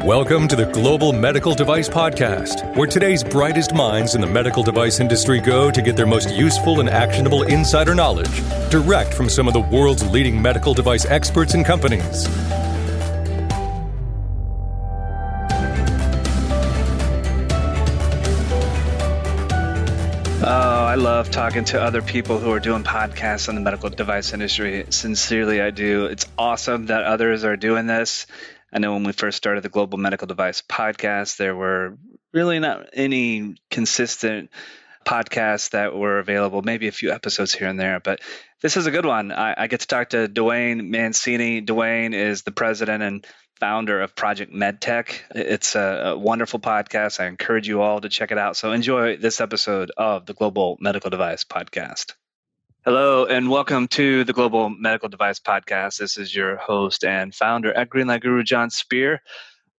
Welcome to the Global Medical Device Podcast, where today's brightest minds in the medical device industry go to get their most useful and actionable insider knowledge direct from some of the world's leading medical device experts and companies. I love talking to other people who are doing podcasts in the medical device industry. Sincerely, I do. It's awesome that others are doing this. I know when we first started the Global Medical Device Podcast, there were really not any consistent podcasts that were available, maybe a few episodes here and there, but this is a good one. I get to talk to Duane Mancini. Duane is the president and founder of Project Medtech. It's a wonderful podcast. I encourage you all to check it out. So enjoy this episode of the Global Medical Device Podcast. Hello, and welcome to the Global Medical Device Podcast. This is your host and founder at Greenlight Guru, Jon Speer.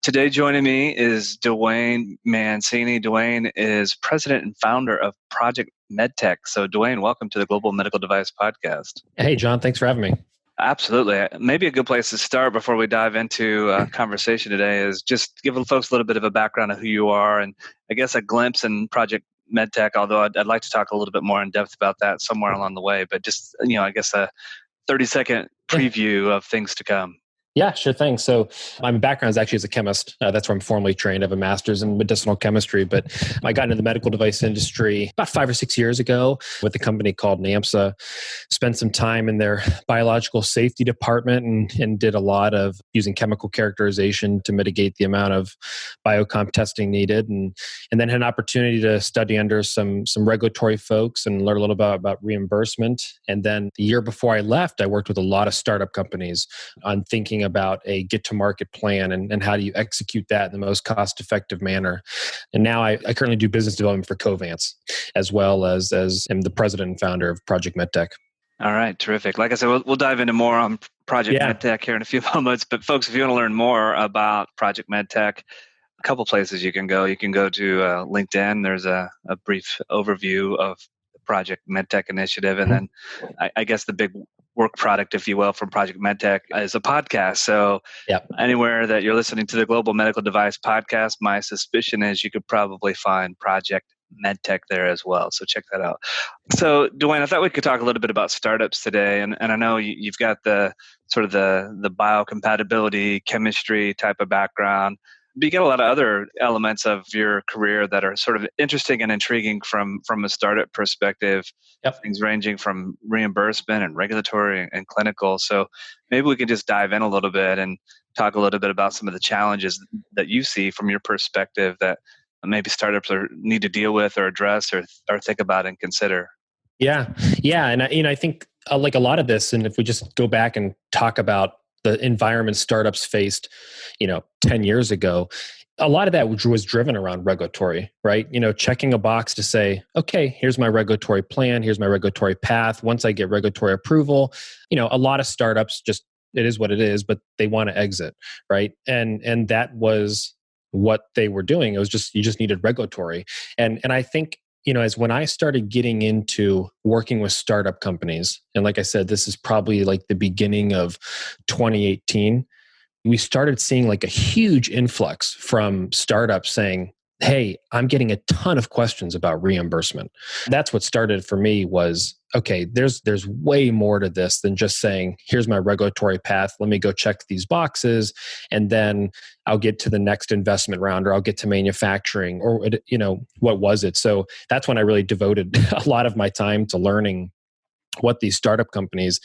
Today joining me is Duane Mancini. Duane is president and founder of Project Medtech. So Duane, welcome to the Global Medical Device Podcast. Hey, John, thanks for having me. Absolutely. Maybe a good place to start before we dive into a conversation today is just give folks a little bit of a background of who you are and I guess a glimpse in Project Medtech, although I'd like to talk a little bit more in depth about that somewhere along the way, but just, I guess a 30-second preview of things to come. Yeah, sure thing. So my background is actually as a chemist. That's where I'm formally trained. I have a master's in medicinal chemistry, but I got into the medical device industry about 5 or 6 years ago with a company called NAMSA. Spent some time in their biological safety department and did a lot of using chemical characterization to mitigate the amount of biocomp testing needed. And then had an opportunity to study under some regulatory folks and learn a little bit about reimbursement. And then the year before I left, I worked with a lot of startup companies on thinking about a get-to-market plan and how do you execute that in the most cost-effective manner. And now I currently do business development for Covance, as well as am the president and founder of Project Medtech. All right, terrific. Like I said, we'll dive into more on Project Medtech here in a few moments. But folks, if you want to learn more about Project Medtech, a couple places you can go. You can go to LinkedIn. There's a brief overview of the Project Medtech initiative. And then I guess the big work product, if you will, from Project Medtech is a podcast. So anywhere that you're listening to the Global Medical Device Podcast, my suspicion is you could probably find Project Medtech there as well. So check that out. So Duane, I thought we could talk a little bit about startups today. And I know you've got the sort of the biocompatibility chemistry type of background. But you get a lot of other elements of your career that are sort of interesting and intriguing from a startup perspective. Things ranging from reimbursement and regulatory and clinical. So maybe we can just dive in a little bit and talk a little bit about some of the challenges that you see from your perspective that maybe startups need to deal with or address or think about and consider. Yeah. And I think like a lot of this, and if we just go back and talk about the environment startups faced, 10 years ago, a lot of that was driven around regulatory, right? Checking a box to say, okay, here's my regulatory plan, here's my regulatory path. Once I get regulatory approval, a lot of startups just, it is what it is, but they want to exit, right? And that was what they were doing. It was just, you just needed regulatory. And I think, as when I started getting into working with startup companies, and like I said, this is probably like the beginning of 2018, we started seeing like a huge influx from startups saying, hey, I'm getting a ton of questions about reimbursement. That's what started for me was, okay, there's way more to this than just saying, here's my regulatory path. Let me go check these boxes. And then I'll get to the next investment round or I'll get to manufacturing or, what was it? So that's when I really devoted a lot of my time to learning what these startup companies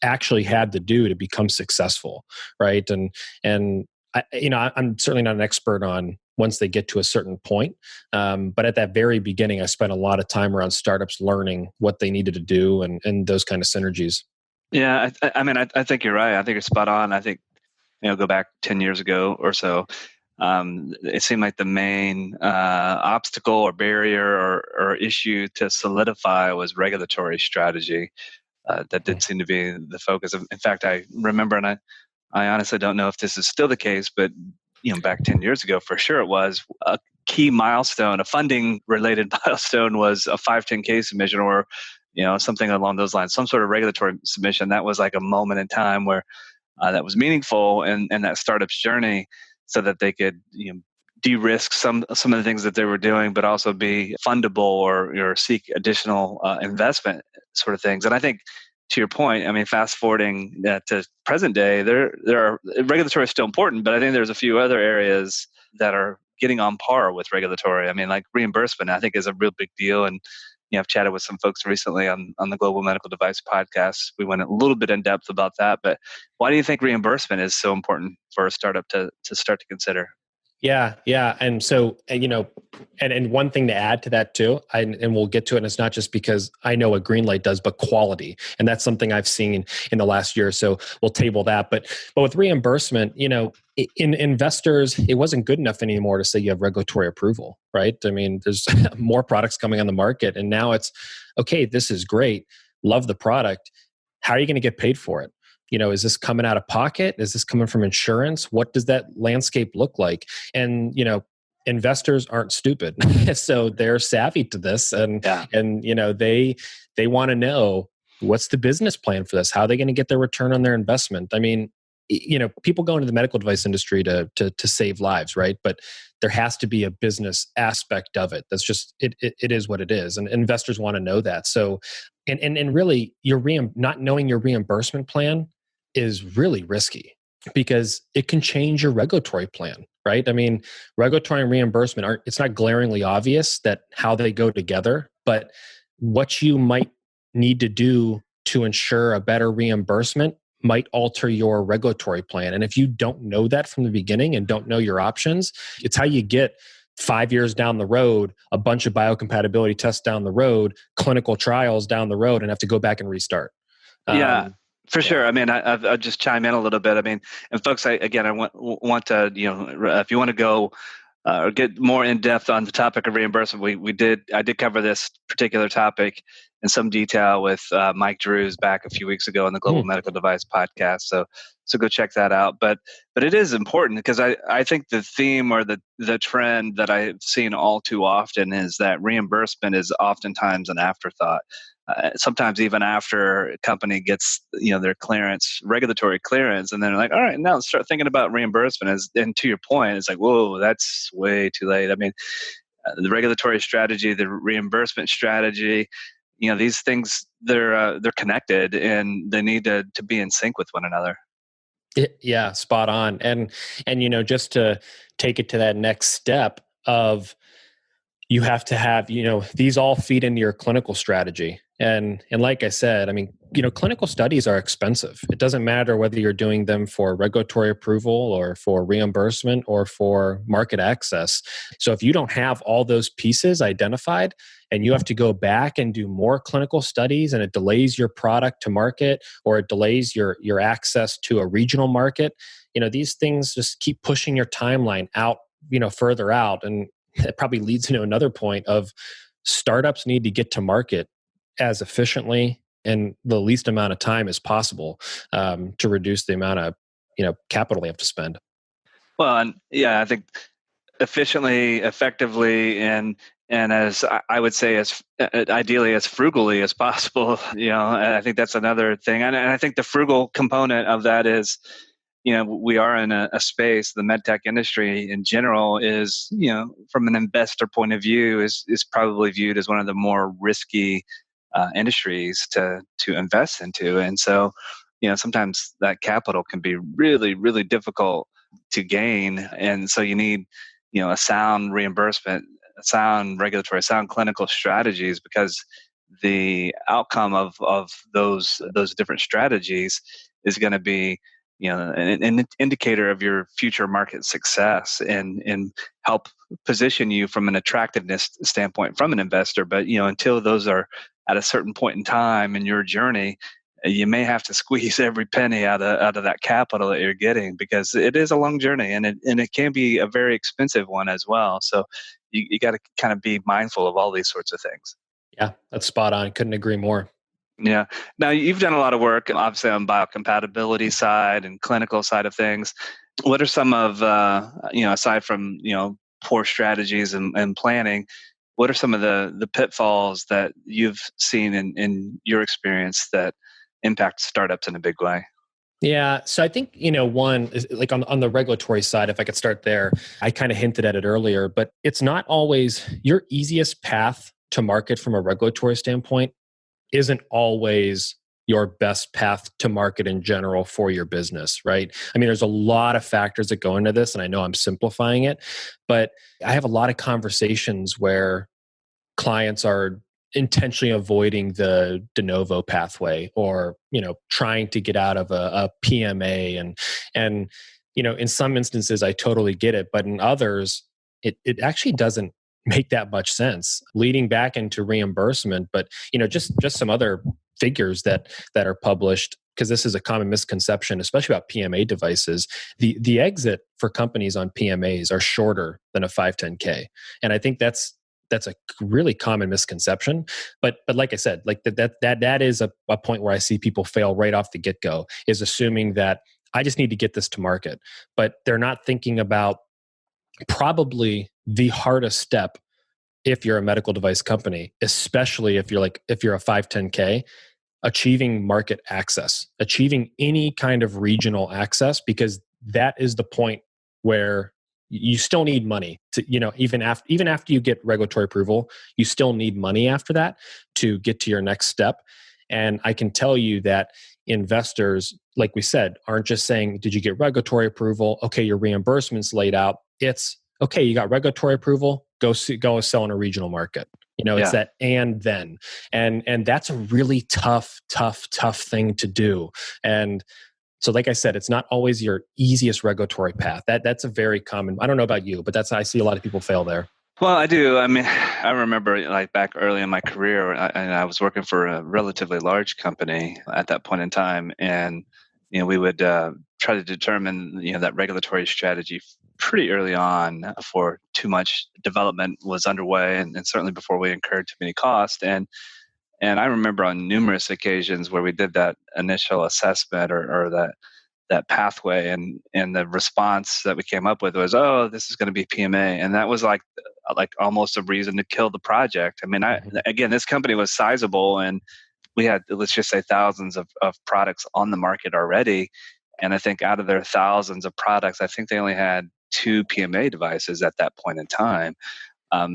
actually had to do to become successful. Right. And I'm certainly not an expert on once they get to a certain point. But at that very beginning, I spent a lot of time around startups learning what they needed to do and those kind of synergies. Yeah, I think you're right. I think you're spot on. I think, go back 10 years ago or so, it seemed like the main obstacle or barrier or issue to solidify was regulatory strategy. That did seem to be the focus. In fact, I remember, and I honestly don't know if this is still the case, but back 10 years ago, for sure it was a key milestone, a funding related milestone was a 510K submission or, something along those lines, some sort of regulatory submission. That was like a moment in time where that was meaningful in that startup's journey. so that they could de-risk some of the things that they were doing, but also be fundable or seek additional investment sort of things. And I think, to your point, I mean, fast forwarding to present day, there are regulatory is still important, but I think there's a few other areas that are getting on par with regulatory. I mean, like reimbursement, I think is a real big deal. And I've chatted with some folks recently on the Global Medical Device Podcast. We went a little bit in depth about that, but why do you think reimbursement is so important for a startup to start to consider? Yeah. And so, and one thing to add to that too, and we'll get to it, and it's not just because I know what Greenlight does, but quality. And that's something I've seen in the last year. So we'll table that. But with reimbursement, in investors, it wasn't good enough anymore to say you have regulatory approval, right? I mean, there's more products coming on the market, and now it's, okay, this is great. Love the product. How are you going to get paid for it? Is this coming out of pocket? Is this coming from insurance? What does that landscape look like? And, investors aren't stupid. So they're savvy to this. And they want to know, what's the business plan for this? How are they going to get their return on their investment? I mean, people go into the medical device industry to save lives, right? But there has to be a business aspect of it. That's just, it is what it is. And investors want to know that. So, and really not knowing your reimbursement plan is really risky, because it can change your regulatory plan, right? I mean, regulatory and reimbursement it's not glaringly obvious that how they go together, but what you might need to do to ensure a better reimbursement might alter your regulatory plan. And if you don't know that from the beginning and don't know your options, it's how you get 5 years down the road, a bunch of biocompatibility tests down the road, clinical trials down the road, and have to go back and restart. For sure. I mean, I'll just chime in a little bit. I mean, and folks, I want to, if you want to go or get more in depth on the topic of reimbursement, I did cover this particular topic in some detail with Mike Drews back a few weeks ago on the Global Medical Device Podcast. So go check that out. But it is important, because I think the theme or the trend that I've seen all too often is that reimbursement is oftentimes an afterthought. Sometimes even after a company gets their regulatory clearance, and then they're like, all right, now let's start thinking about reimbursement. And to your point, it's like, whoa, that's way too late. I mean, the regulatory strategy, the reimbursement strategy, these things, they're connected, and they need to be in sync with one another. Yeah, spot on. And just to take it to that next step of, you have to have, these all feed into your clinical strategy. And like I said, I mean, clinical studies are expensive. It doesn't matter whether you're doing them for regulatory approval or for reimbursement or for market access. So if you don't have all those pieces identified, and you have to go back and do more clinical studies, and it delays your product to market, or it delays your access to a regional market, these things just keep pushing your timeline out, further out. And it probably leads to another point of, startups need to get to market as efficiently and the least amount of time as possible, to reduce the amount of capital they have to spend. Well, and I think efficiently, effectively, and as I would say, as ideally as frugally as possible. I think that's another thing, and I think the frugal component of that is, we are in a space, the medtech industry in general is, from an investor point of view, is probably viewed as one of the more risky industries to invest into. And so, sometimes that capital can be really, really difficult to gain. And so you need, a sound reimbursement, a sound regulatory, sound clinical strategies, because the outcome of those different strategies is going to be, an indicator of your future market success, and help position you from an attractiveness standpoint from an investor. But, until those are at a certain point in time in your journey, you may have to squeeze every penny out of that capital that you're getting, because it is a long journey, and it can be a very expensive one as well. So you got to kind of be mindful of all these sorts of things. Yeah, that's spot on. Couldn't agree more. Yeah. Now, you've done a lot of work, obviously, on biocompatibility side and clinical side of things. What are some of, aside from, poor strategies and planning, what are some of the pitfalls that you've seen in your experience that impact startups in a big way? Yeah. So I think, one is like on the regulatory side, if I could start there, I kind of hinted at it earlier, but it's not always your easiest path to market from a regulatory standpoint isn't always your best path to market in general for your business, right? I mean, there's a lot of factors that go into this, and I know I'm simplifying it, but I have a lot of conversations where clients are intentionally avoiding the de novo pathway, or trying to get out of a PMA, and in some instances I totally get it, but in others it actually doesn't make that much sense leading back into reimbursement. But just some other figures that are published, because this is a common misconception, especially about PMA devices. The exit for companies on PMAs are shorter than a 510K, and I think that's a really common misconception. But like I said, like that is a point where I see people fail right off the get-go, is assuming that I just need to get this to market. But they're not thinking about probably the hardest step if you're a medical device company, especially if you're a 510K, achieving market access, achieving any kind of regional access, because that is the point where you still need money to, even after you get regulatory approval, you still need money after that to get to your next step. And I can tell you that investors, like we said, aren't just saying, did you get regulatory approval? Okay, your reimbursement's laid out. It's okay, you got regulatory approval, go sell in a regional market. It's that and then. And that's a really tough thing to do. And so, like I said, it's not always your easiest regulatory path. That's a very common. I don't know about you, but I see a lot of people fail there. Well, I do. I mean, I remember like back early in my career, and I was working for a relatively large company at that point in time, and we would try to determine that regulatory strategy pretty early on before too much development was underway, and certainly before we incurred too many costs. And I remember on numerous occasions where we did that initial assessment or that pathway, and the response that we came up with was, "Oh, this is going to be PMA," and that was like almost a reason to kill the project. I mean, again, this company was sizable, and we had, let's just say, thousands of products on the market already. And I think out of their thousands of products, I think they only had 2 PMA devices at that point in time.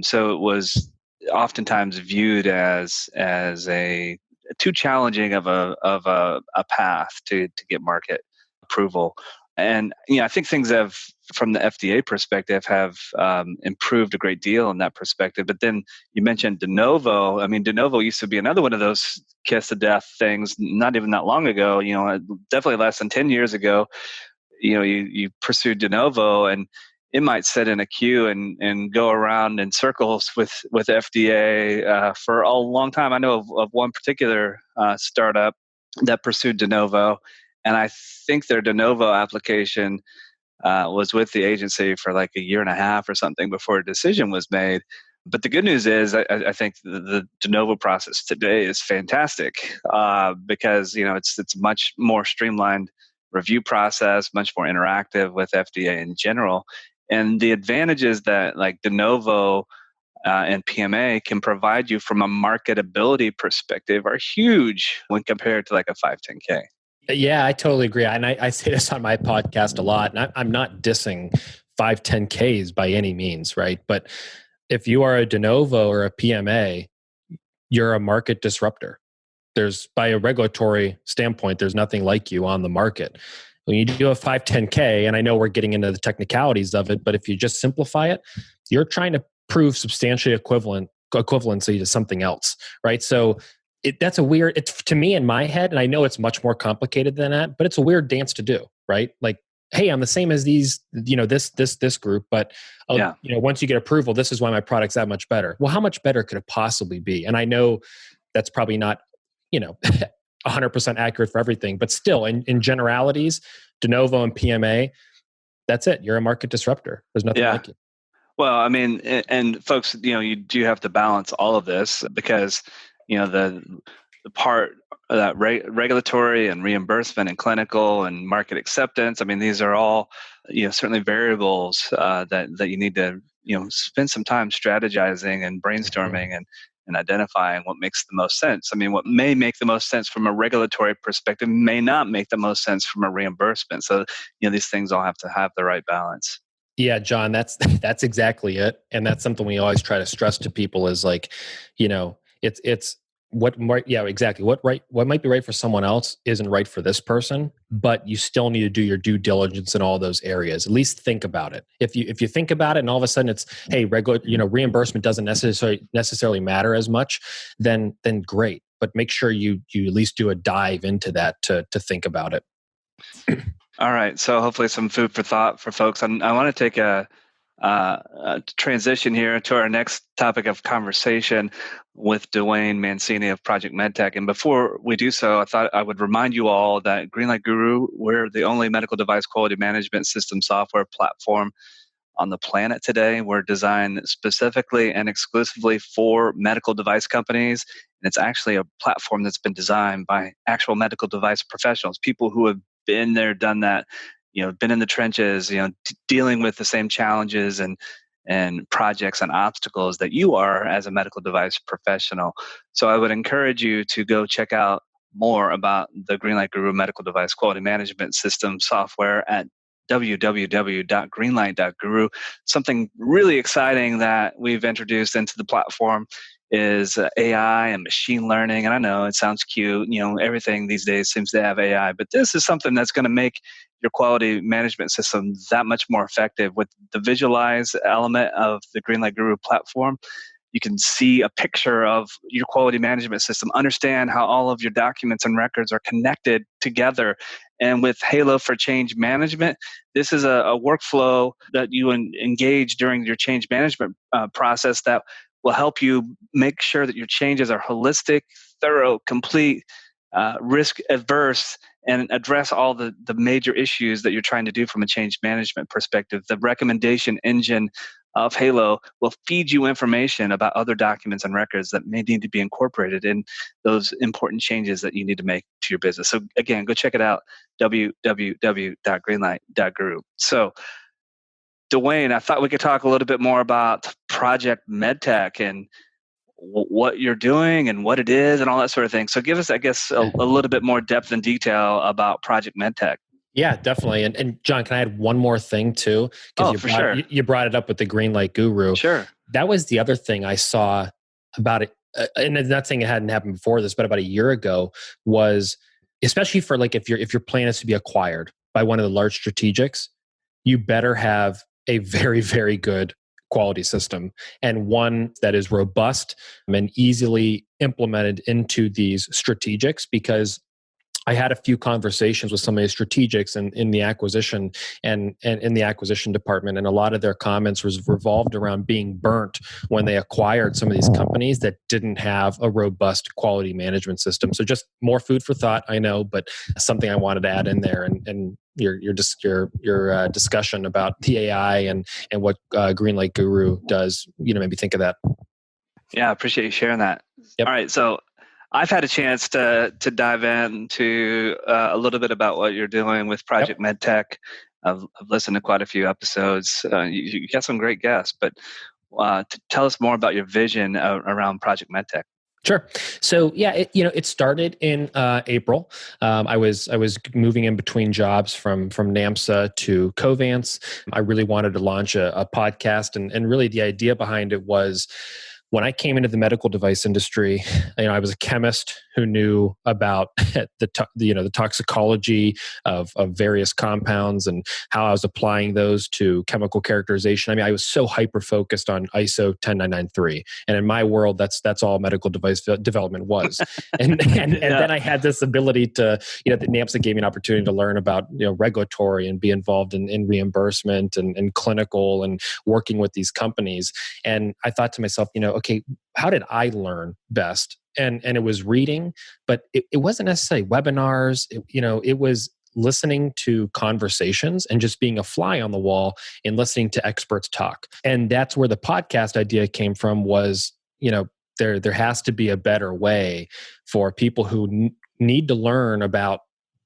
So it was oftentimes viewed as a too challenging of a path to get market approval. And I think things have, from the FDA perspective, have improved a great deal in that perspective. But then you mentioned de novo. I mean, de novo used to be another one of those kiss of death things. Not even that long ago. Definitely less than 10 years ago. You pursued de novo, and it might sit in a queue and go around in circles with FDA for a long time. I know of one particular startup that pursued de novo, and I think their de novo application was with the agency for like a year and a half or something before a decision was made. But the good news is, I think the de novo process today is fantastic because it's much more streamlined review process, much more interactive with FDA in general. And the advantages that like de novo and PMA can provide you from a marketability perspective are huge when compared to like a 510K. Yeah, I totally agree. And I say this on my podcast a lot, and I'm not dissing 510Ks by any means, right? But if you are a de novo or a PMA, you're a market disruptor. By a regulatory standpoint, there's nothing like you on the market. When you do a 510K, and I know we're getting into the technicalities of it, but if you just simplify it, you're trying to prove substantially equivalency to something else, right? So that's a weird, to me in my head, and I know it's much more complicated than that, but it's a weird dance to do, right? Like, hey, I'm the same as these, this group, but once you get approval, this is why my product's that much better. Well, how much better could it possibly be? And I know that's probably not, 100% accurate for everything, but still in generalities, de novo and PMA, that's it. You're a market disruptor. There's nothing like it. Well, I mean, and folks, you do have to balance all of this because, the part of that regulatory and reimbursement and clinical and market acceptance. I mean, these are all, certainly variables that you need to, spend some time strategizing and brainstorming and and identifying what makes the most sense. I mean, what may make the most sense from a regulatory perspective may not make the most sense from a reimbursement. So, these things all have to have the right balance. Yeah, John, that's exactly it. And that's something we always try to stress to people is like, it's what might, yeah, exactly. What might be right for someone else isn't right for this person, but you still need to do your due diligence in all those areas. At least think about it. If you think about it and all of a sudden it's, hey, reimbursement doesn't necessarily matter as much, then great. But make sure you at least do a dive into that to think about it. All right. So hopefully some food for thought for folks. I want to take a transition here to our next topic of conversation with Duane Mancini of Project Medtech. And before we do so, I thought I would remind you all that Greenlight Guru, we're the only medical device quality management system software platform on the planet today. We're designed specifically and exclusively for medical device companies. And it's actually a platform that's been designed by actual medical device professionals, people who have been there, done that, been in the trenches, dealing with the same challenges and projects and obstacles that you are as a medical device professional. So I would encourage you to go check out more about the Greenlight Guru medical device quality management system software at www.greenlight.guru. Something really exciting that we've introduced into the platform is AI and machine learning. And I know it sounds cute, everything these days seems to have AI, but this is something that's going to make your quality management system that much more effective. With the visualize element of the Greenlight Guru platform, you can see a picture of your quality management system, understand how all of your documents and records are connected together. And with Halo for Change Management, this is a workflow that you engage during your change management process that will help you make sure that your changes are holistic, thorough, complete, risk averse, and address all the major issues that you're trying to do from a change management perspective. The recommendation engine of Halo will feed you information about other documents and records that may need to be incorporated in those important changes that you need to make to your business. So again, go check it out, www.greenlight.guru. So Duane, I thought we could talk a little bit more about Project Medtech and what you're doing and what it is and all that sort of thing. So give us, I guess, a little bit more depth and detail about Project Medtech. Yeah, definitely. And John, can I add one more thing too? Because you brought it up with the Greenlight Guru. Sure. That was the other thing I saw about it. And I'm not saying it hadn't happened before this, but about a year ago was, especially for like if your plan is to be acquired by one of the large strategics, you better have a very, very good quality system and one that is robust and easily implemented into these strategics, because I had a few conversations with some of the strategics in the acquisition and in the acquisition department, and a lot of their comments was revolved around being burnt when they acquired some of these companies that didn't have a robust quality management system. So just more food for thought, I know, but something I wanted to add in there, and your discussion about the AI and what Greenlight Guru does, made me think of that. Yeah, I appreciate you sharing that. Yep. All right, so I've had a chance to dive into a little bit about what you're doing with Project Medtech. I've listened to quite a few episodes. You got some great guests, but tell us more about your vision around Project Medtech. Sure. So yeah, it started in April. I was moving in between jobs from NAMSA to Covance. I really wanted to launch a podcast, and really the idea behind it was, when I came into the medical device industry, I was a chemist who knew about the toxicology of various compounds and how I was applying those to chemical characterization. I mean, I was so hyper focused on ISO 10993, and in my world, that's all medical device development was. And then I had this ability to, that NAMSA gave me an opportunity to learn about regulatory and be involved in reimbursement and clinical and working with these companies. And I thought to myself, okay, how did I learn best? And it was reading, but it wasn't necessarily webinars. It was listening to conversations and just being a fly on the wall and listening to experts talk. And that's where the podcast idea came from, was, there has to be a better way for people who need to learn about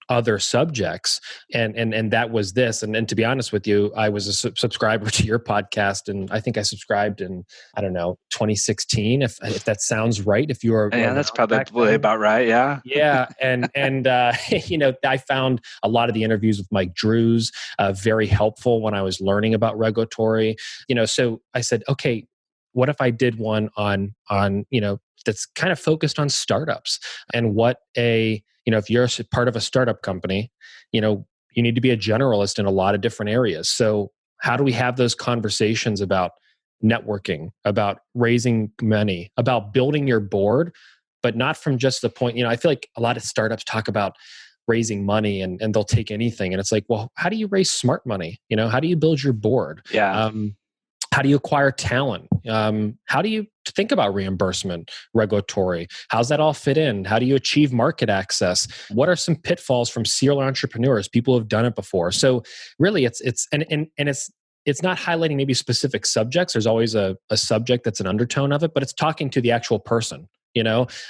other subjects, and that was this. And to be honest with you, I was a subscriber to your podcast, and I think I subscribed in, I don't know, 2016, if that sounds right. If you are, that's probably about right. Yeah. Yeah. And I found a lot of the interviews with Mike Drews very helpful when I was learning about regulatory, so I said, okay, what if I did one on that's kind of focused on startups, and what if you're part of a startup company, you need to be a generalist in a lot of different areas. So how do we have those conversations about networking, about raising money, about building your board, but not from just the point, I feel like a lot of startups talk about raising money and they'll take anything. And it's like, well, how do you raise smart money? How do you build your board? Yeah. How do you acquire talent? How do you think about reimbursement, regulatory? How's that all fit in? How do you achieve market access? What are some pitfalls from serial entrepreneurs? People who have done it before. So really, it's not highlighting maybe specific subjects. There's always a subject that's an undertone of it, but it's talking to the actual person.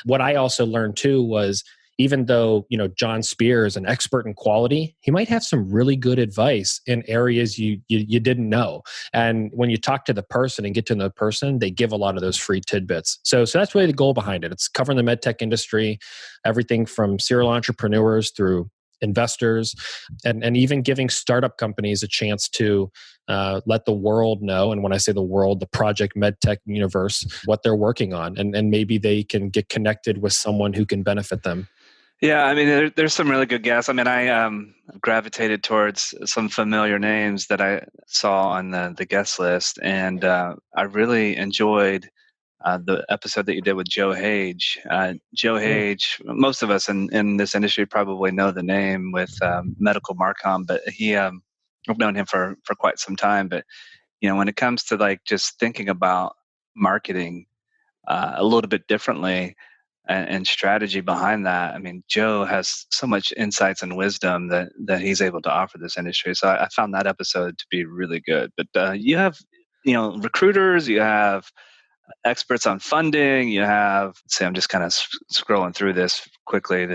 What I also learned too was, even though, Jon Speer is an expert in quality, he might have some really good advice in areas you didn't know. And when you talk to the person and get to know the person, they give a lot of those free tidbits. So that's really the goal behind it. It's covering the medtech industry, everything from serial entrepreneurs through investors, and even giving startup companies a chance to let the world know. And when I say the world, the Project Medtech universe, what they're working on. And maybe they can get connected with someone who can benefit them. Yeah, I mean, there's some really good guests. I mean, I gravitated towards some familiar names that I saw on the guest list, and I really enjoyed the episode that you did with Joe Hage. Joe Hage, most of us in this industry probably know the name with Medical Marcom, but I've known him for quite some time. But when it comes to just thinking about marketing a little bit differently, and strategy behind that. I mean, Joe has so much insights and wisdom that he's able to offer this industry. So I found that episode to be really good. But you have, recruiters, you have experts on funding, you have, I'm just kind of scrolling through this quickly.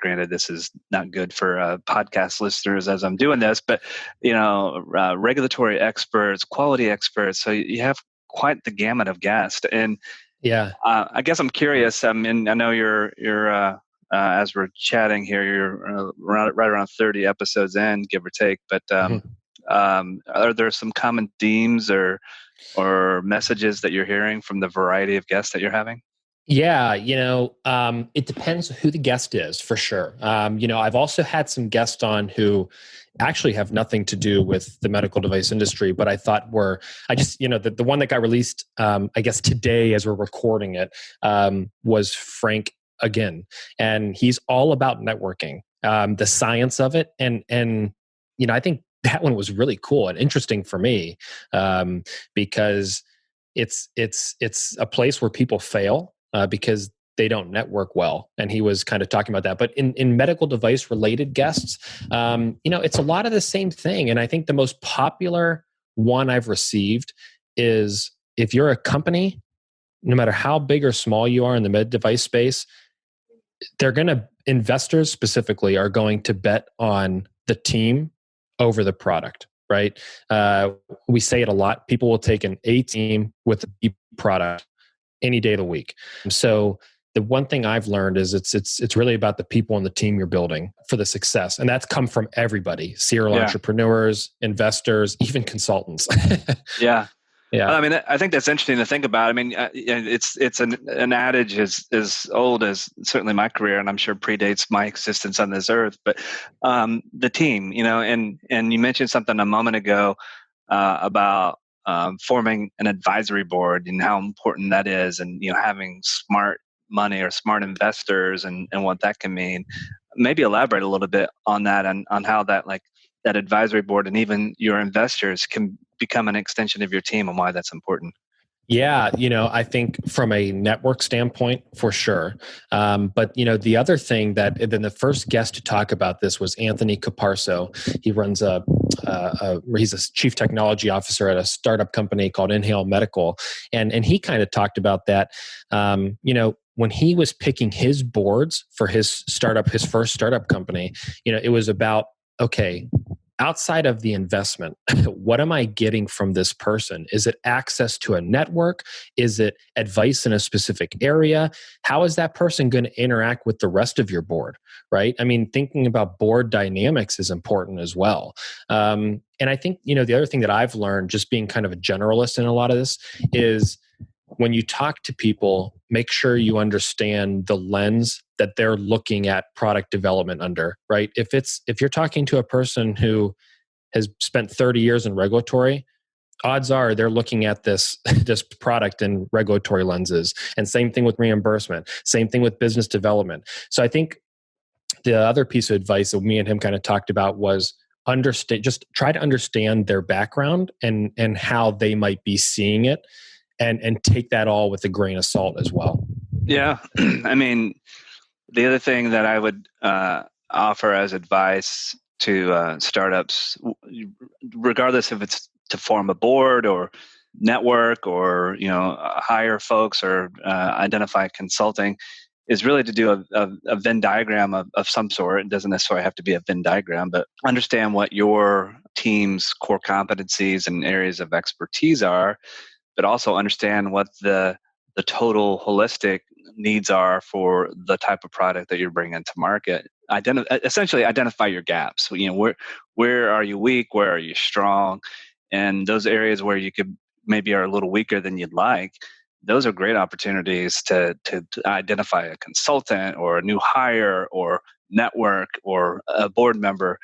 Granted, this is not good for podcast listeners as I'm doing this, but, regulatory experts, quality experts. So you have quite the gamut of guests. And yeah, I guess I'm curious. I mean, I know you're as we're chatting here, you're right around 30 episodes in, give or take. But are there some common themes or messages that you're hearing from the variety of guests that you're having? Yeah, it depends who the guest is, for sure. I've also had some guests on who actually have nothing to do with the medical device industry, but I thought the one that got released, I guess today as we're recording it, was Frank again. And he's all about networking, the science of it. And I think that one was really cool and interesting for me, because it's a place where people fail because they don't network well. And he was kind of talking about that. But in medical device related guests, it's a lot of the same thing. And I think the most popular one I've received is, if you're a company, no matter how big or small you are in the med device space, investors specifically are going to bet on the team over the product, right? We say it a lot. People will take an A team with a B product any day of the week. So the one thing I've learned is it's really about the people and the team you're building for the success. And that's come from everybody: serial entrepreneurs, investors, even consultants. Yeah. Yeah. I mean, I think that's interesting to think about. I mean, it's an adage as old as certainly my career, and I'm sure predates my existence on this earth. But the team, and you mentioned something a moment ago about forming an advisory board and how important that is, and having smart money or smart investors and what that can mean. Maybe elaborate a little bit on that and on how that that advisory board and even your investors can become an extension of your team and why that's important. Yeah, I think from a network standpoint, for sure. But, the other thing then the first guest to talk about this was Anthony Caparso. He runs he's a chief technology officer at a startup company called Inhale Medical. And he kind of talked about that. when he was picking his boards for his first startup company, it was about, okay, outside of the investment, what am I getting from this person? Is it access to a network? Is it advice in a specific area? How is that person going to interact with the rest of your board, right? I mean, thinking about board dynamics is important as well. And I think, the other thing that I've learned, just being kind of a generalist in a lot of this, is when you talk to people, make sure you understand the lens that they're looking at product development under, right? If you're talking to a person who has spent 30 years in regulatory, odds are they're looking at this product in regulatory lenses. And same thing with reimbursement, same thing with business development. So I think the other piece of advice that me and him kind of talked about was just try to understand their background and how they might be seeing it. And take that all with a grain of salt as well. Yeah. I mean, the other thing that I would offer as advice to startups, regardless if it's to form a board or network or, hire folks or identify consulting, is really to do a Venn diagram of some sort. It doesn't necessarily have to be a Venn diagram, but understand what your team's core competencies and areas of expertise are, but also understand what the total holistic needs are for the type of product that you're bringing to market. Essentially identify your gaps. Where are you weak? Where are you strong? And those areas where you could maybe are a little weaker than you'd like, those are great opportunities to identify a consultant or a new hire or network or a board member,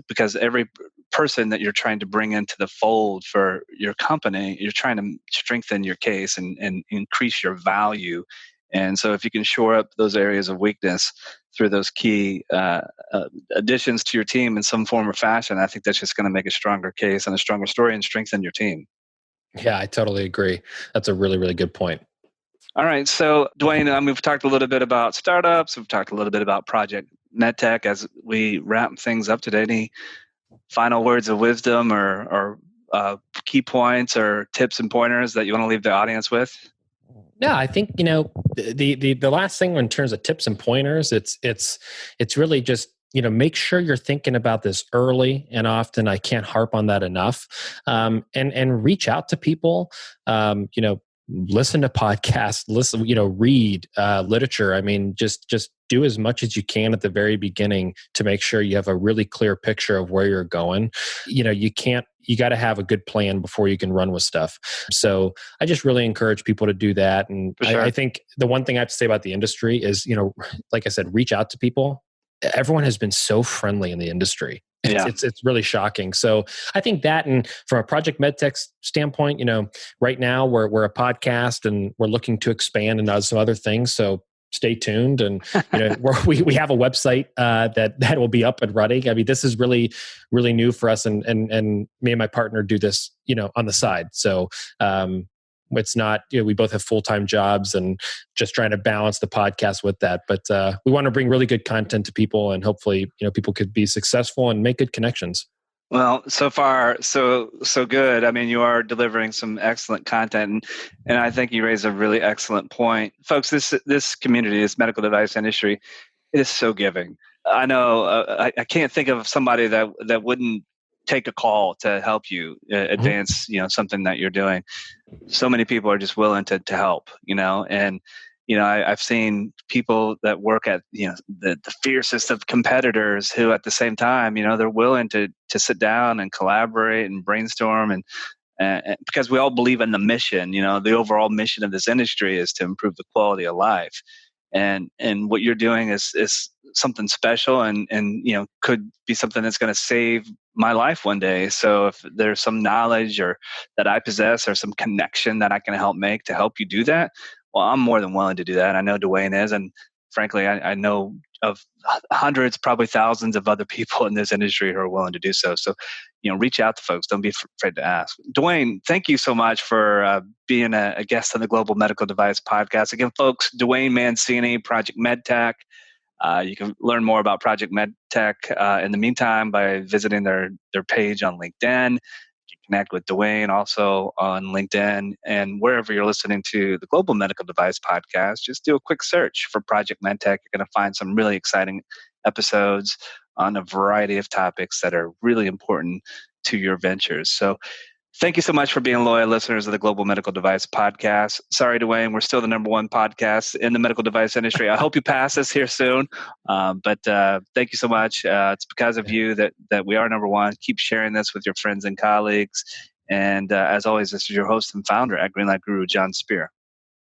because every person that you're trying to bring into the fold for your company, you're trying to strengthen your case and increase your value. And so if you can shore up those areas of weakness through those key additions to your team in some form or fashion, I think that's just going to make a stronger case and a stronger story and strengthen your team. Yeah, I totally agree. That's a really, really good point. All right. So, Duane, we've talked a little bit about startups. We've talked a little bit about Project Medtech. As we wrap things up today, any final words of wisdom or key points or tips and pointers that you want to leave the audience with? Yeah, I think, the last thing in terms of tips and pointers, it's really just, make sure you're thinking about this early and often. I can't harp on that enough. And reach out to people, listen to podcasts, read literature. I mean, just do as much as you can at the very beginning to make sure you have a really clear picture of where you're going. You got to have a good plan before you can run with stuff. So I just really encourage people to do that. And sure. I think the one thing I have to say about the industry is, like I said, reach out to people. Everyone has been so friendly in the industry. It's really shocking. So I think that, and from a Project Medtech standpoint, right now we're a podcast and we're looking to expand and some other things. So stay tuned. And we have a website that will be up and running. I mean, this is really, really new for us, and me and my partner do this, on the side. So it's not, we both have full-time jobs and just trying to balance the podcast with that. But we want to bring really good content to people, and hopefully, people could be successful and make good connections. Well, so far, so good. I mean, you are delivering some excellent content, and I think you raise a really excellent point. Folks, this community, this medical device industry, it is so giving. I know I can't think of somebody that wouldn't take a call to help you advance, something that you're doing. So many people are just willing to help, and I've seen people that work at, the fiercest of competitors who at the same time, they're willing to sit down and collaborate and brainstorm, and because we all believe in the mission, the overall mission of this industry is to improve the quality of life. And what you're doing is something special and could be something that's going to save my life one day. So if there's some knowledge or that I possess or some connection that I can help make to help you do that, well, I'm more than willing to do that. I know Duane is, and frankly, I know of hundreds, probably thousands of other people in this industry who are willing to do so. So, reach out to folks. Don't be afraid to ask. Duane, thank you so much for being a guest on the Global Medical Device Podcast. Again, folks, Duane Mancini, Project Medtech. You can learn more about Project Medtech in the meantime by visiting their page on LinkedIn. You connect with Duane also on LinkedIn. And wherever you're listening to the Global Medical Device Podcast, just do a quick search for Project Medtech. You're going to find some really exciting episodes on a variety of topics that are really important to your ventures. So thank you so much for being loyal listeners of the Global Medical Device Podcast. Sorry, Duane, we're still the number one podcast in the medical device industry. I hope you pass us here soon. But thank you so much. It's because of you that we are number one. Keep sharing this with your friends and colleagues. And as always, this is your host and founder at Greenlight Guru, Jon Speer.